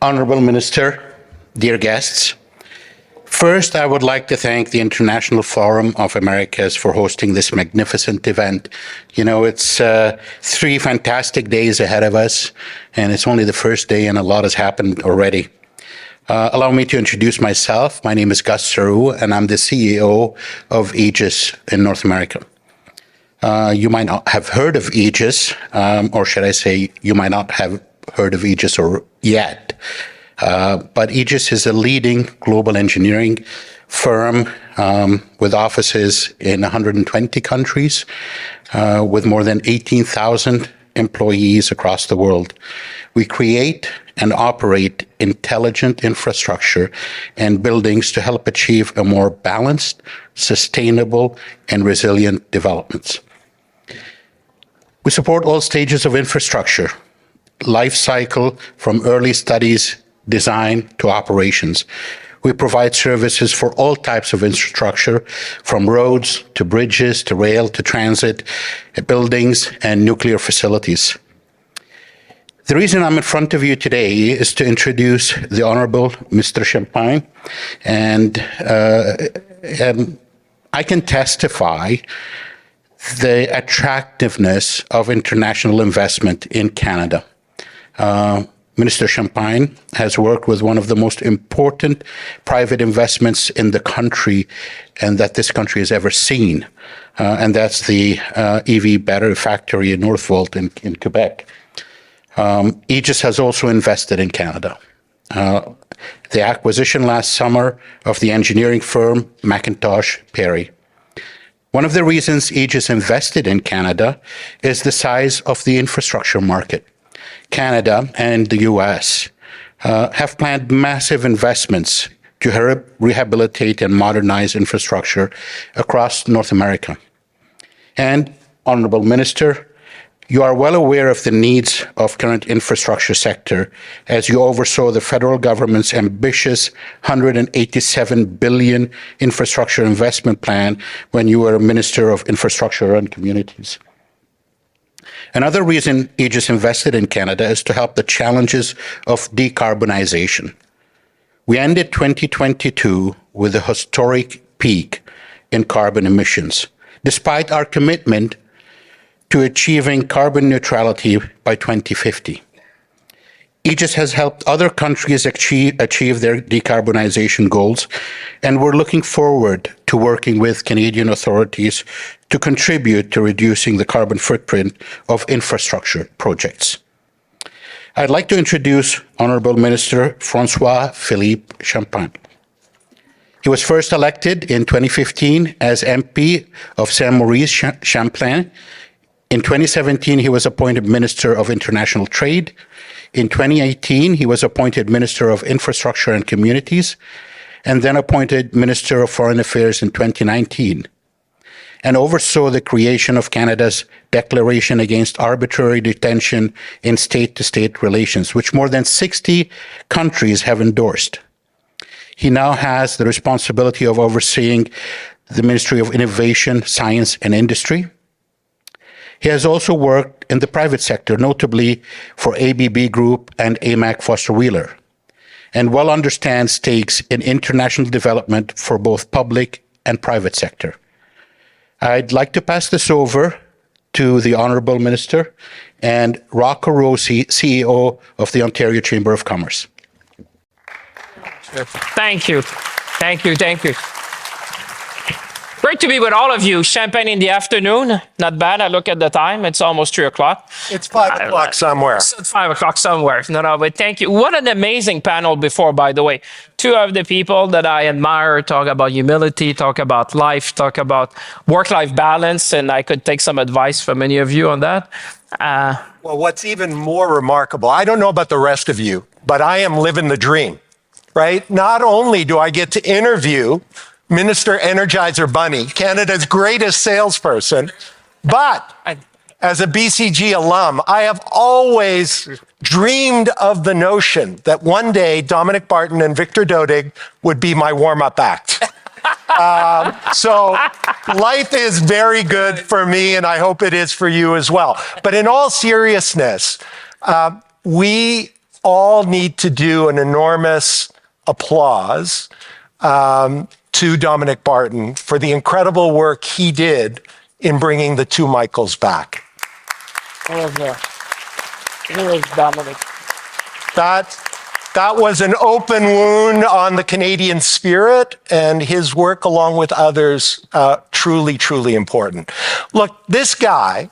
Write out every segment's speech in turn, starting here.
Honorable Minister, dear guests, first I would like to thank the International Forum of Americas for hosting this magnificent event. You know, it's 3 fantastic days ahead of us, and it's only the first day and a lot has happened already. Allow me to introduce myself. My name is Gus Sarrouh, and I'm the CEO of Egis in North America. You might not have heard of Egis, or should I say, you might not have heard of Egis yet. But Egis is a leading global engineering firm with offices in 120 countries, with more than 18,000 employees across the world. We create and operate intelligent infrastructure and buildings to help achieve a more balanced, sustainable, and resilient developments. We support all stages of infrastructure, life cycle from early studies, design to operations. We provide services for all types of infrastructure, from roads to bridges to rail to transit, buildings and nuclear facilities. The reason I'm in front of you today is to introduce the Honorable Mr. Champagne, and I can testify the attractiveness of international investment in Canada. Minister Champagne has worked with one of the most important private investments in the country and that this country has ever seen, and that's the EV battery factory in Northvolt in Quebec. Egis has also invested in Canada. The acquisition last summer of the engineering firm Macintosh Perry. One of the reasons Egis invested in Canada is the size of the infrastructure market. Canada and the US have planned massive investments to rehabilitate and modernize infrastructure across North America. And, Honorable Minister, you are well aware of the needs of current infrastructure sector as you oversaw the federal government's ambitious $187 billion infrastructure investment plan when you were Minister of Infrastructure and Communities. Another reason Egis invested in Canada is to help the challenges of decarbonization. We ended 2022 with a historic peak in carbon emissions, despite our commitment to achieving carbon neutrality by 2050. Egis has helped other countries achieve their decarbonization goals, and we're looking forward to working with Canadian authorities to contribute to reducing the carbon footprint of infrastructure projects. I'd like to introduce Honorable Minister François Philippe Champagne. He was first elected in 2015 as MP of Saint-Maurice Champlain. In 2017, he was appointed Minister of International Trade. In 2018, he was appointed Minister of Infrastructure and Communities, and then appointed Minister of Foreign Affairs in 2019, and oversaw the creation of Canada's Declaration Against Arbitrary Detention in State-to-State Relations, which more than 60 countries have endorsed. He now has the responsibility of overseeing the Ministry of Innovation, Science and Industry. He has also worked in the private sector, notably for ABB Group and AMAC Foster Wheeler, and well understands stakes in international development for both public and private sector. I'd like to pass this over to the Honourable Minister and Rocco Rossi, CEO of the Ontario Chamber of Commerce. Thank you. Thank you. Thank you. Great to be with all of you. Champagne in the afternoon. Not bad. I look at the time. It's almost 3 o'clock. It's 5 o'clock somewhere. It's 5 o'clock somewhere. No, but thank you. What an amazing panel before, by the way. 2 of the people that I admire talk about humility, talk about life, talk about work-life balance, and I could take some advice from any of you on that. Well, what's even more remarkable, I don't know about the rest of you, but I am living the dream, right? Not only do I get to interview Minister Energizer Bunny, Canada's greatest salesperson, but as a BCG alum, I have always dreamed of the notion that one day Dominic Barton and Victor Dodig would be my warm-up act. So life is very good for me, and I hope it is for you as well. But in all seriousness, we all need to do an enormous applause to Dominic Barton for the incredible work he did in bringing the two Michaels back. Here is Dominic. That was an open wound on the Canadian spirit, and his work, along with others, truly, truly important. Look, this guy,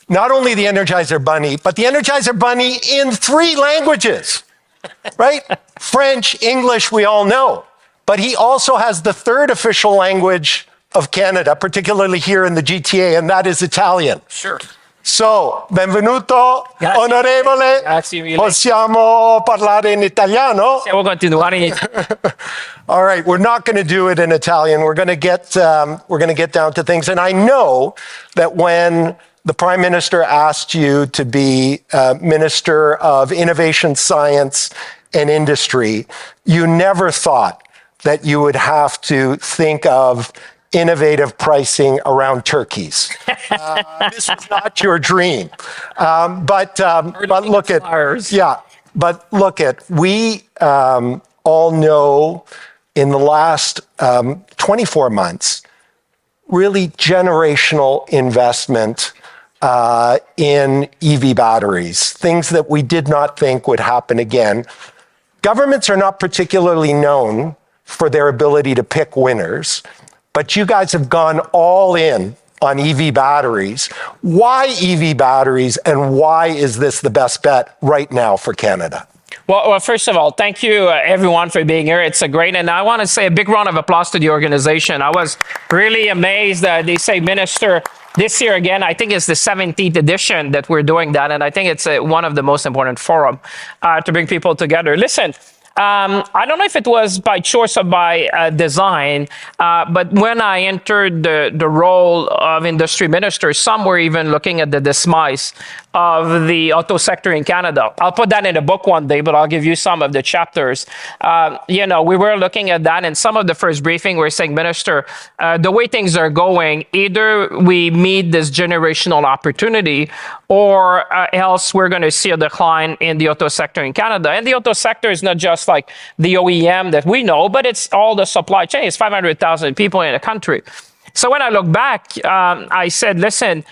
not only the Energizer Bunny, but the Energizer Bunny in 3 languages, right? French, English, we all know. But he also has the 3rd official language of Canada, particularly here in the GTA, and that is Italian. Sure. So, benvenuto, Grazie. onorevole. Grazie mille. Possiamo parlare in italiano? Stiamo continuare. All right, we're not going to do it in Italian. We're going to get down to things. And I know that when the Prime Minister asked you to be Minister of Innovation, Science, and Industry, you never thought that you would have to think of innovative pricing around turkeys. This was not your dream. But look at, we all know in the last 24 months, really generational investment in EV batteries, things that we did not think would happen again. Governments are not particularly known for their ability to pick winners, but you guys have gone all in on EV batteries. Why EV batteries, and why is this the best bet right now for Canada? Well, first of all, thank you, everyone, for being here. It's a great, and I want to say a big round of applause to the organization. I was really amazed that they say Minister this year again. I think it's the 17th edition that we're doing that, and I think it's one of the most important forum to bring people together. Listen, I don't know if it was by choice or by design, but when I entered the role of industry minister, some were even looking at the demise of the auto sector in Canada. I'll put that in a book one day, but I'll give you some of the chapters. We were looking at that, and some of the first briefing were saying, Minister, the way things are going, either we meet this generational opportunity or else we're going to see a decline in the auto sector in Canada. And the auto sector is not just like the OEM that we know, but it's all the supply chain. It's 500,000 people in the country. So when I look back, I said, listen,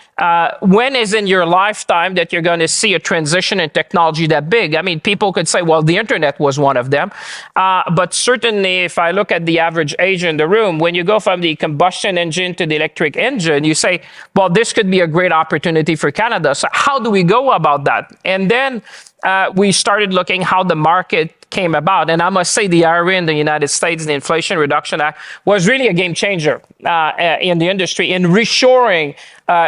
when is in your lifetime that you're going to see a transition in technology that big? I mean, people could say, well, the internet was one of them. But certainly, if I look at the average age in the room, when you go from the combustion engine to the electric engine, you say, well, this could be a great opportunity for Canada. So how do we go about that? And then we started looking how the market came about. And I must say the IRA in the United States, the Inflation Reduction Act, was really a game changer in the industry in reshoring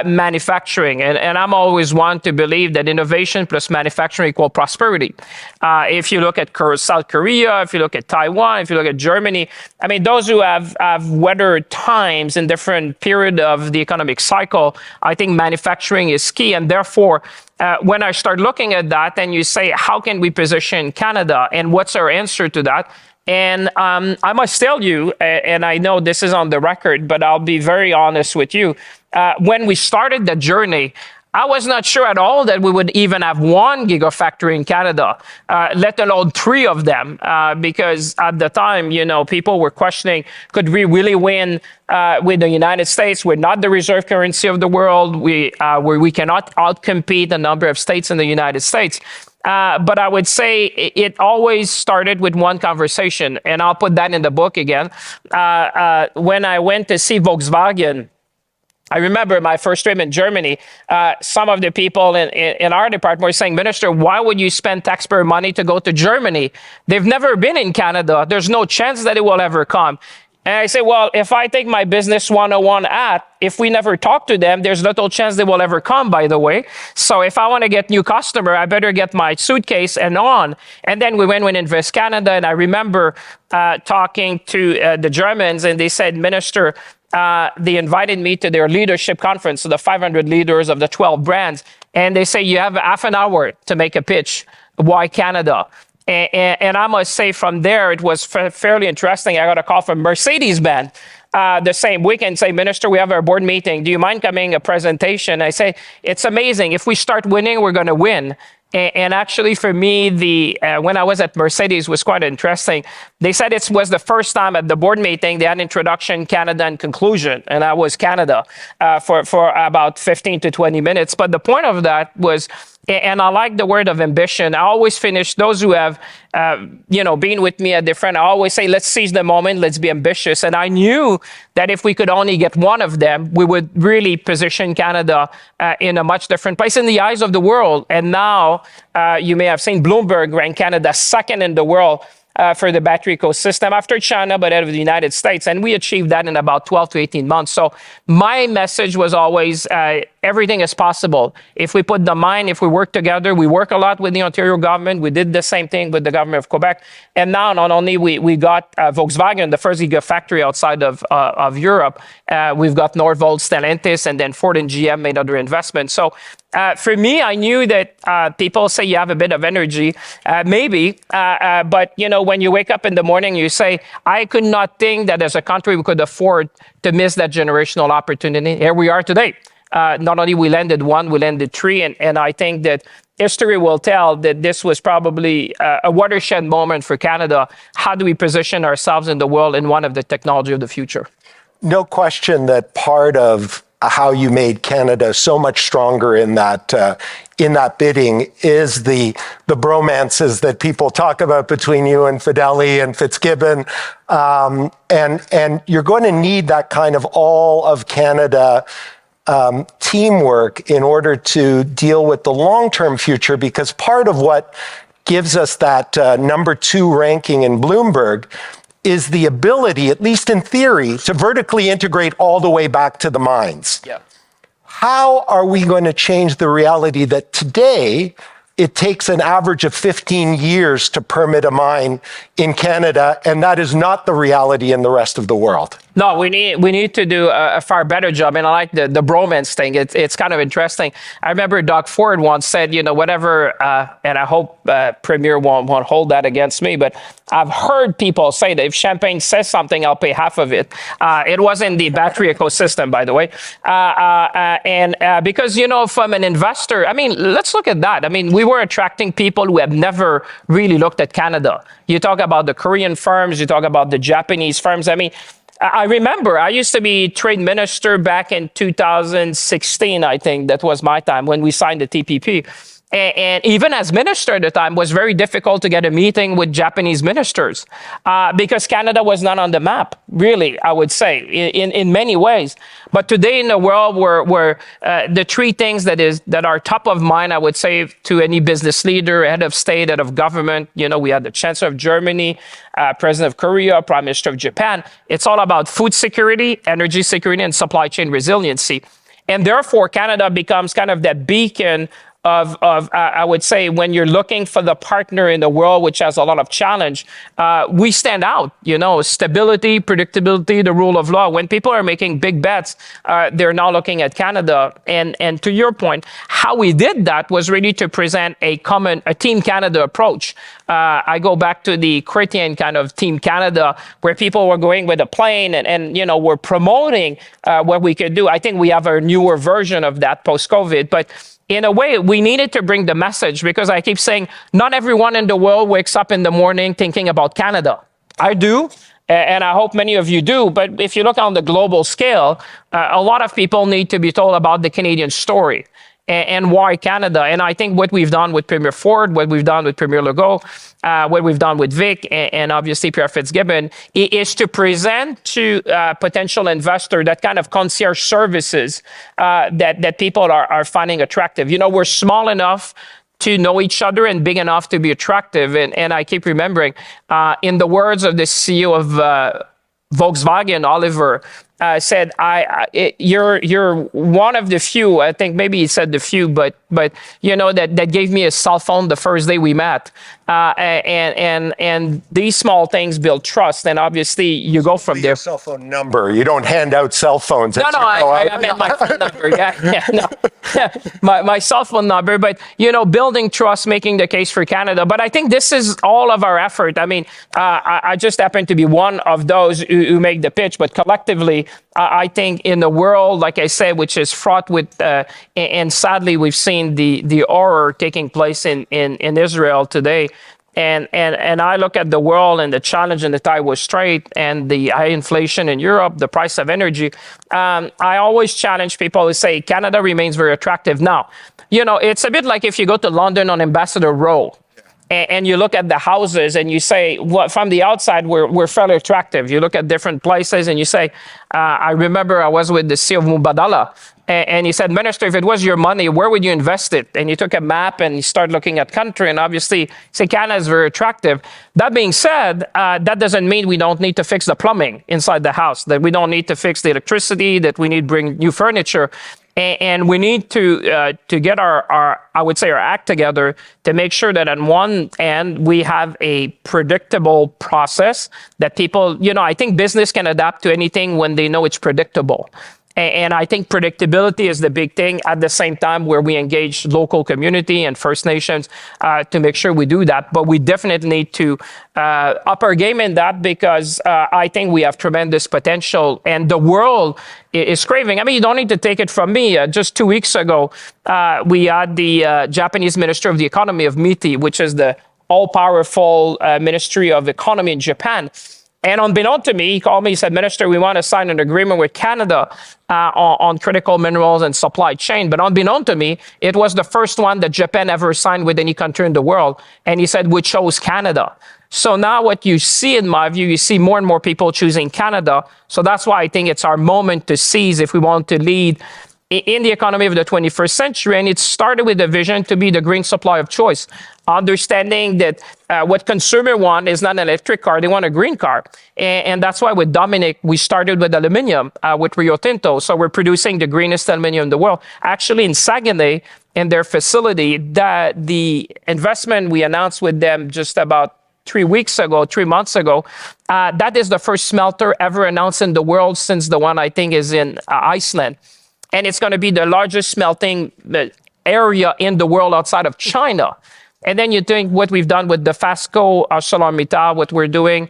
manufacturing. And I'm always one to believe that innovation plus manufacturing equal prosperity. If you look at South Korea, if you look at Taiwan, if you look at Germany, I mean, those who have weathered times in different period of the economic cycle, I think manufacturing is key. And therefore, when I start looking at that and you say, how can we position Canada and what's our answer to that? And I must tell you, and I know this is on the record, but I'll be very honest with you. When we started the journey, I was not sure at all that we would even have one gigafactory in Canada, let alone 3 of them, because at the time, people were questioning, could we really win with the United States? We're not the reserve currency of the world. We cannot outcompete a number of states in the United States. But I would say it always started with one conversation, and I'll put that in the book again. When I went to see Volkswagen, I remember my first trip in Germany, some of the people in our department were saying, Minister, why would you spend taxpayer money to go to Germany? They've never been in Canada. There's no chance that it will ever come. And I say, well, if I take my business 101 if we never talk to them, there's little chance they will ever come, by the way. So if I want to get new customer, I better get my suitcase and on. And then we went with Invest Canada, and I remember talking to the Germans, and they said, Minister, they invited me to their leadership conference, so the 500 leaders of the 12 brands, and they say, you have half an hour to make a pitch. Why Canada? And I must say from there, it was fairly interesting. I got a call from Mercedes-Benz the same weekend, say, Minister, we have our board meeting. Do you mind coming a presentation? I say, it's amazing. If we start winning, we're going to win. And actually, for me, when I was at Mercedes was quite interesting. They said it was the first time at the board meeting they had introduction, Canada, and conclusion, and that was Canada for about 15 to 20 minutes. But the point of that was, and I like the word of ambition. I always finish, those who have, been with me at different, I always say, let's seize the moment, let's be ambitious. And I knew that if we could only get one of them, we would really position Canada in a much different place in the eyes of the world. And now you may have seen Bloomberg rank Canada second in the world for the battery ecosystem after China, but out of the United States. And we achieved that in about 12 to 18 months. So my message was always, everything is possible. If we put the mind, if we work together, we work a lot with the Ontario government. We did the same thing with the government of Quebec. And now not only we got Volkswagen, the first gigafactory outside of Europe, we've got Northvolt, Stellantis, and then Ford and GM made other investments. So for me, I knew that people say you have a bit of energy, maybe, but when you wake up in the morning, you say, I could not think that as a country we could afford to miss that generational opportunity. Here we are today. Not only we landed one, we landed three, and I think that history will tell that this was probably a watershed moment for Canada. How do we position ourselves in the world in one of the technology of the future? No question that part of how you made Canada so much stronger in that bidding is the bromances that people talk about between you and Fideli and Fitzgibbon, and you're going to need that kind of all of Canada teamwork in order to deal with the long-term future, because part of what gives us that number 2 ranking in Bloomberg is the ability, at least in theory, to vertically integrate all the way back to the mines. Yeah. How are we going to change the reality that today it takes an average of 15 years to permit a mine in Canada, and that is not the reality in the rest of the world? No, we need to do a far better job. And I like the bromance thing. It's kind of interesting. I remember Doug Ford once said, whatever, and I hope Premier won't hold that against me, but I've heard people say that if Champagne says something, I'll pay half of it. It was in the battery ecosystem, by the way. Because, from an investor, let's look at that. We were attracting people who have never really looked at Canada. You talk about the Korean firms, you talk about the Japanese firms. I remember I used to be trade minister back in 2016, I think that was my time when we signed the TPP. And even as minister at the time, it was very difficult to get a meeting with Japanese ministers because Canada was not on the map, really, I would say, in many ways. But today in a world where the three things that are top of mind, I would say, to any business leader, head of state, head of government, we had the Chancellor of Germany, President of Korea, Prime Minister of Japan. It's all about food security, energy security, and supply chain resiliency. And therefore, Canada becomes kind of that beacon of I would say, when you're looking for the partner in the world, which has a lot of challenge, we stand out, stability, predictability, the rule of law. When people are making big bets, they're now looking at Canada. And to your point, how we did that was really to present a Team Canada approach. I go back to the Chrétien kind of Team Canada, where people were going with a plane and were promoting what we could do. I think we have a newer version of that post-COVID, but in a way, we needed to bring the message, because I keep saying not everyone in the world wakes up in the morning thinking about Canada. I do, and I hope many of you do. But if you look on the global scale, a lot of people need to be told about the Canadian story and why Canada. And I think what we've done with Premier Ford, what we've done with Premier Legault, what we've done with Vic, and obviously Pierre Fitzgibbon, is to present to potential investor that kind of concierge services that people are finding attractive. We're small enough to know each other and big enough to be attractive. And I keep remembering, in the words of the CEO of Volkswagen, Oliver, said, "You're one of the few." I think maybe he said the few, but that gave me a cell phone the first day we met. And these small things build trust, and obviously you go from there. Your cell phone number. You don't hand out cell phones. No, I meant my phone number. My cell phone number. But building trust, making the case for Canada. But I think this is all of our effort. I just happen to be one of those who make the pitch, but collectively, I think in the world, like I said, which is fraught with, and sadly we've seen seen the horror taking place in Israel today. And I look at the world and the challenge in the Taiwan Strait and the high inflation in Europe, the price of energy. I always challenge people to say Canada remains very attractive. Now, it's a bit like if you go to London on Ambassador Row and you look at the houses and you say, well, from the outside, we're fairly attractive. You look at different places and you say, I remember I was with the CEO of Mubadala. And he said, Minister, if it was your money, where would you invest it? And he took a map and he started looking at country. And obviously, say Canada is very attractive. That being said, that doesn't mean we don't need to fix the plumbing inside the house, that we don't need to fix the electricity, that we need to bring new furniture. And we need to get our I would say, our act together to make sure that on one end, we have a predictable process that people, I think business can adapt to anything when they know it's predictable. And I think predictability is the big thing at the same time where we engage local community and First Nations to make sure we do that. But we definitely need to up our game in that because I think we have tremendous potential and the world is craving. I mean, you don't need to take it from me. Just 2 weeks ago, we had the Japanese Minister of the Economy of MITI, which is the all-powerful Ministry of Economy in Japan. And unbeknownst to me, he called me, he said, Minister, we want to sign an agreement with Canada on critical minerals and supply chain. But unbeknownst to me, it was the first one that Japan ever signed with any country in the world. And he said, we chose Canada. So now what you see, in my view, you see more and more people choosing Canada. So that's why I think it's our moment to seize if we want to lead in the economy of the 21st century. And it started with a vision to be the green supply of choice, understanding that what consumers want is not an electric car, they want a green car. And that's why with Dominic, we started with aluminum with Rio Tinto. So we're producing the greenest aluminum in the world. Actually, in Saguenay, in their facility, that the investment we announced with them just about 3 months ago, that is the first smelter ever announced in the world since the one I think is in Iceland. And it's going to be the largest smelting area in the world outside of China. And then you think what we've done with the Fasco, ArcelorMittal, what we're doing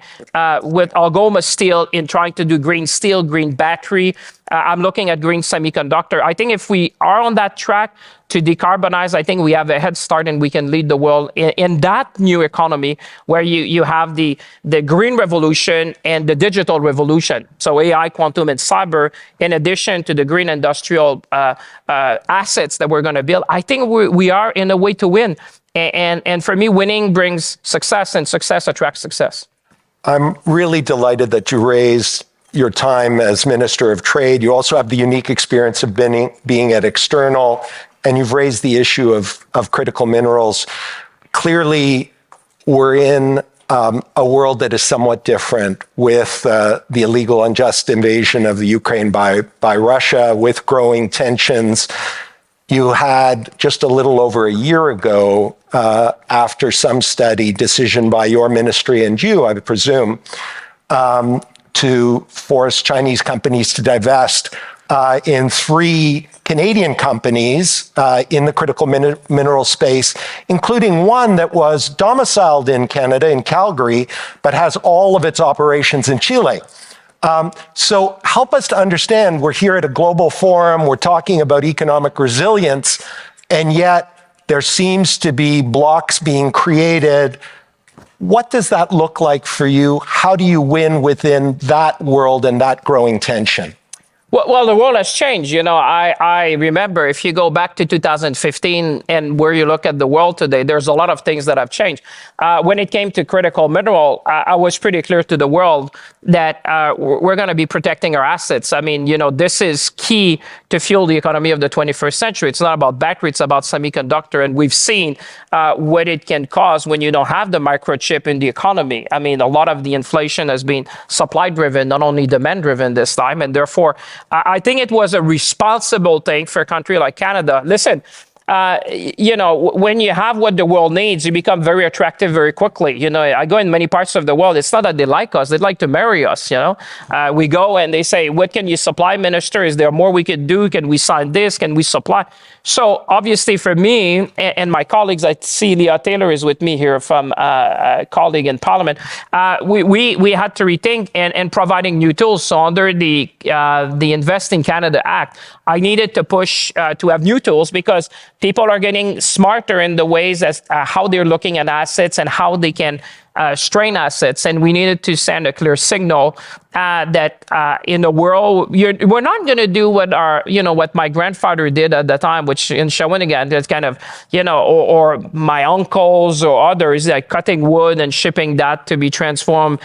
with Algoma Steel in trying to do green steel, green battery. I'm looking at green semiconductor. I think if we are on that track to decarbonize, I think we have a head start and we can lead the world in that new economy where you have the green revolution and the digital revolution. So AI, quantum, and cyber, in addition to the green industrial assets that we're going to build. I think we are in a way to win. And for me, winning brings success and success attracts success. I'm really delighted that you raised your time as Minister of Trade. You also have the unique experience of being at External, and you've raised the issue of critical minerals. Clearly, we're in a world that is somewhat different with the illegal, unjust invasion of the Ukraine by Russia, with growing tensions. You had just a little over a year ago, after some study, decision by your ministry and you, I would presume, to force Chinese companies to divest in 3 Canadian companies in the critical mineral space, including one that was domiciled in Canada, in Calgary, but has all of its operations in Chile. So help us to understand, we're here at a global forum, we're talking about economic resilience, and yet there seems to be blocks being created. What does that look like for you? How do you win within that world and that growing tension? Well, the world has changed. I remember if you go back to 2015 and where you look at the world today, there's a lot of things that have changed. When it came to critical mineral, I was pretty clear to the world that we're going to be protecting our assets. I mean, this is key to fuel the economy of the 21st century. It's not about battery, it's about semiconductor. And we've seen what it can cause when you don't have the microchip in the economy. I mean, a lot of the inflation has been supply driven, not only demand driven this time. And therefore, I think it was a responsible thing for a country like Canada. Listen, when you have what the world needs, you become very attractive very quickly. I go in many parts of the world. It's not that they like us. They'd like to marry us, We go and they say, what can you supply, Minister? Is there more we could do? Can we sign this? Can we supply? So obviously for me and my colleagues, I see Leah Taylor is with me here from a colleague in Parliament. We had to rethink and providing new tools. So under the Invest in Canada Act, I needed to push to have new tools because People are getting smarter in the ways as how they're looking at assets and how they can strain assets. And we needed to send a clear signal that in the world, we're not going to do what my grandfather did at the time, which in Shawinigan, it's kind of, or my uncles or others, like cutting wood and shipping that to be transformed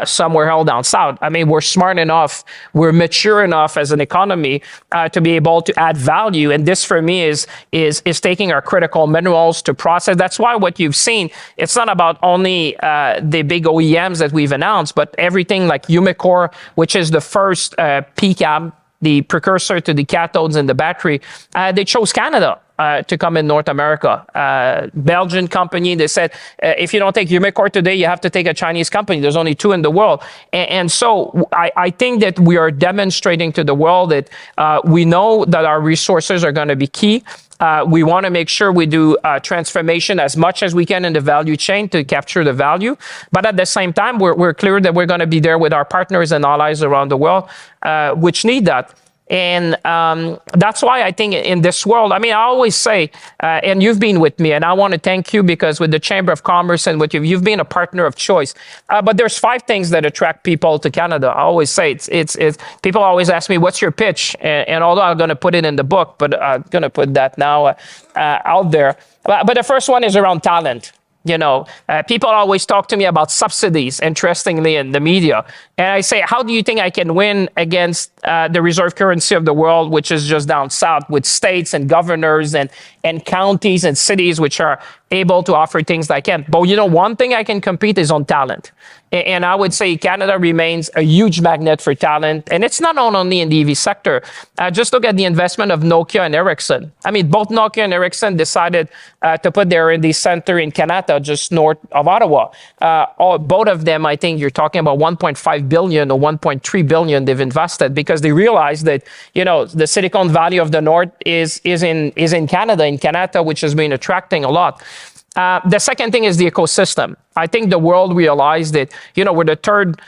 somewhere else down south. I mean, we're smart enough, we're mature enough as an economy to be able to add value. And this for me is taking our critical minerals to process. That's why what you've seen, it's not about only the big OEMs that we've announced, but everything like Umicore, which is the first PCAM, the precursor to the cathodes in the battery. They chose Canada to come in North America. Belgian company, they said, if you don't take Umicore today, you have to take a Chinese company. There's only 2 in the world. And so I think that we are demonstrating to the world that we know that our resources are going to be key. We want to make sure we do transformation as much as we can in the value chain to capture the value. But at the same time, we're clear that we're going to be there with our partners and allies around the world, which need that. And that's why I think in this world, I mean, I always say, and you've been with me, and I want to thank you because with the Chamber of Commerce and with you've been a partner of choice. But there's 5 things that attract people to Canada. I always say it's people always ask me, what's your pitch? And although I'm going to put it in the book, but I'm going to put that now out there. But the first one is around talent. People always talk to me about subsidies, interestingly, in the media. And I say, how do you think I can win against the reserve currency of the world, which is just down south with states and governors and counties and cities which are able to offer things I can. But one thing I can compete is on talent. And I would say Canada remains a huge magnet for talent. And it's not only in the EV sector. Just look at the investment of Nokia and Ericsson. I mean, both Nokia and Ericsson decided to put their R&D center in Canada, just north of Ottawa. Both of them, I think you're talking about 1.5 billion or 1.3 billion they've invested because they realize that, the Silicon Valley of the North is in Canada, which has been attracting a lot. The second thing is the ecosystem. I think the world realized that, we're the 3rd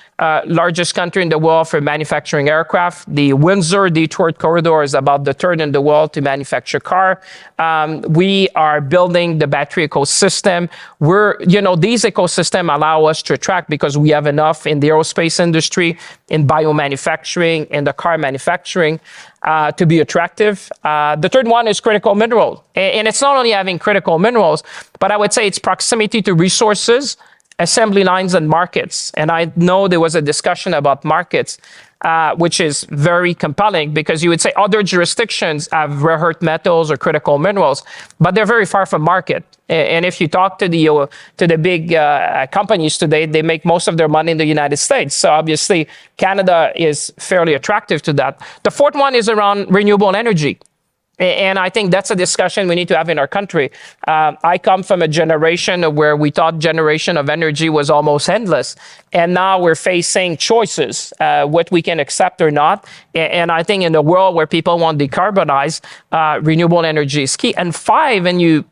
largest country in the world for manufacturing aircraft. The Windsor-Detroit corridor is about the 3rd in the world to manufacture car. We are building the battery ecosystem. These ecosystems allow us to attract because we have enough in the aerospace industry, in biomanufacturing, in the car manufacturing to be attractive. The 3rd one is critical minerals. And it's not only having critical minerals, but I would say it's proximity to resources, assembly lines, and markets. And I know there was a discussion about markets, which is very compelling because you would say other jurisdictions have rare earth metals or critical minerals, but they're very far from market. And if you talk to the big companies today, they make most of their money in the United States. So obviously, Canada is fairly attractive to that. The 4th one is around renewable energy. And I think that's a discussion we need to have in our country. I come from a generation where we thought generation of energy was almost endless. And now we're facing choices, what we can accept or not. And I think in a world where people want to decarbonize, renewable energy is key. And 5,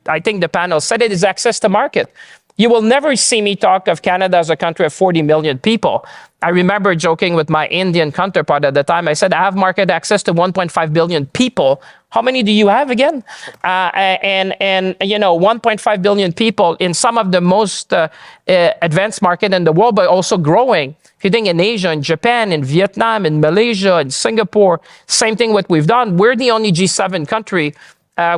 I think the panel said it, is access to market. You will never see me talk of Canada as a country of 40 million people. I remember joking with my Indian counterpart at the time. I said, I have market access to 1.5 billion people. How many do you have again? 1.5 billion people in some of the most advanced market in the world, but also growing. If you think in Asia, in Japan, in Vietnam, in Malaysia, in Singapore, same thing what we've done. We're the only G7 country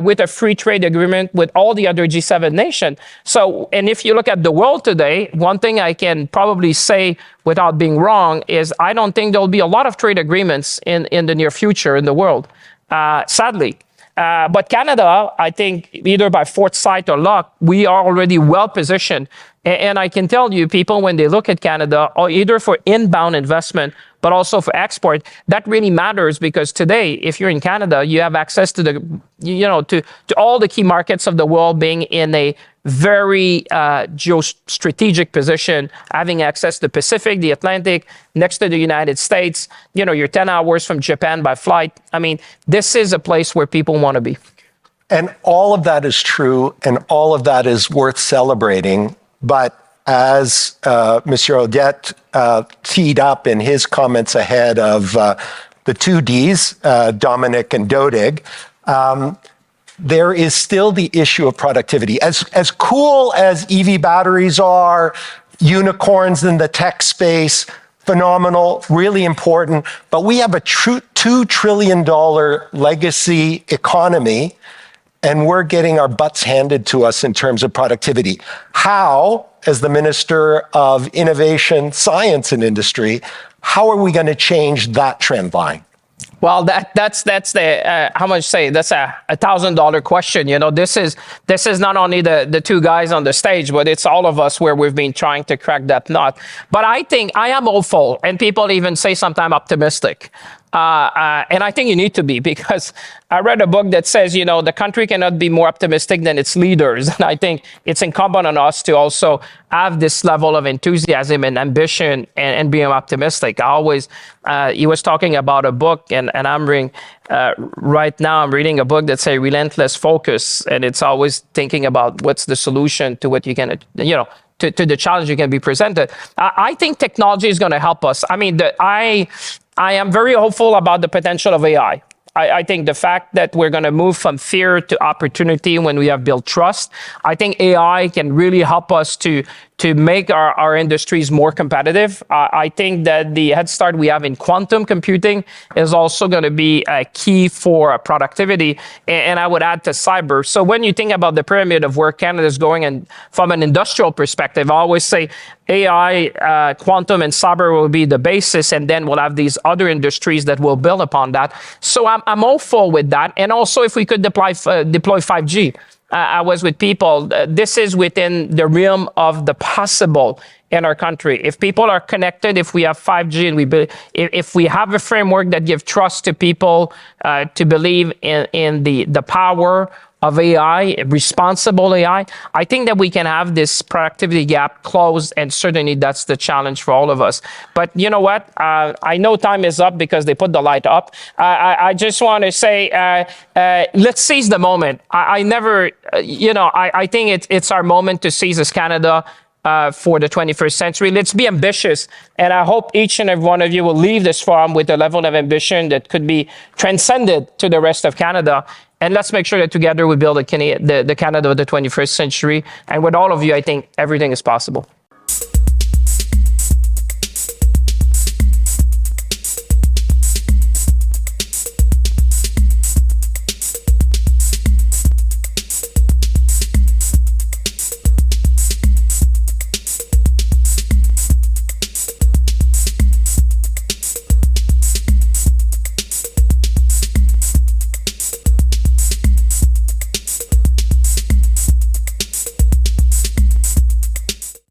with a free trade agreement with all the other G7 nations. So, and if you look at the world today, one thing I can probably say without being wrong is I don't think there'll be a lot of trade agreements in the near future in the world, sadly. But Canada, I think either by foresight or luck, we are already well positioned. And I can tell you, people, when they look at Canada, or either for inbound investment, but also for export, that really matters because today, if you're in Canada, you have access to to all the key markets of the world, being in a very geostrategic position, having access to the Pacific, the Atlantic, next to the United States. You're 10 hours from Japan by flight. I mean, this is a place where people want to be. And all of that is true, and all of that is worth celebrating. But as Monsieur Audet teed up in his comments ahead of the 2 Ds, Dominic and Dodig, there is still the issue of productivity. As cool as EV batteries are, unicorns in the tech space, phenomenal, really important, but we have a $2 trillion legacy economy, and we're getting our butts handed to us in terms of productivity. How, as the Minister of Innovation, Science and Industry, how are we going to change that trend line? Well, that's the how much say that's a $1,000 question. You know, this is not only the two guys on the stage, but it's all of us where we've been trying to crack that nut. But I think I am hopeful, and people even say sometimes optimistic. And I think you need to be, because I read a book that says, you know, the country cannot be more optimistic than its leaders. And I think it's incumbent on us to also have this level of enthusiasm and ambition and being optimistic. I always, he was talking about a book, and I'm reading, right now I'm reading a book that says Relentless Focus. And it's always thinking about what's the solution to what you can, you know, to the challenge you can be presented. I think technology is going to help us. I mean, I am very hopeful about the potential of AI. I think the fact that we're going to move from fear to opportunity when we have built trust, I think AI can really help us to make our industries more competitive. I think that the head start we have in quantum computing is also going to be a key for productivity. And I would add to cyber. So when you think about the pyramid of where Canada is going, and from an industrial perspective, I always say AI, quantum, and cyber will be the basis, and then we'll have these other industries that will build upon that. So I'm hopeful with that. And also, if we could deploy 5G. I was with people, this is within the realm of the possible in our country. If people are connected, if we have 5G, and if we have a framework that gives trust to people to believe in the power of AI, responsible AI, I think that we can have this productivity gap closed, and certainly that's the challenge for all of us. But you know what? I know time is up because they put the light up. I just want to say, let's seize the moment. I never, you know, I think it's our moment to seize as Canada for the 21st century. Let's be ambitious. And I hope each and every one of you will leave this forum with a level of ambition that could be transcended to the rest of Canada. And let's make sure that together we build the Canada of the 21st century. And with all of you, I think everything is possible.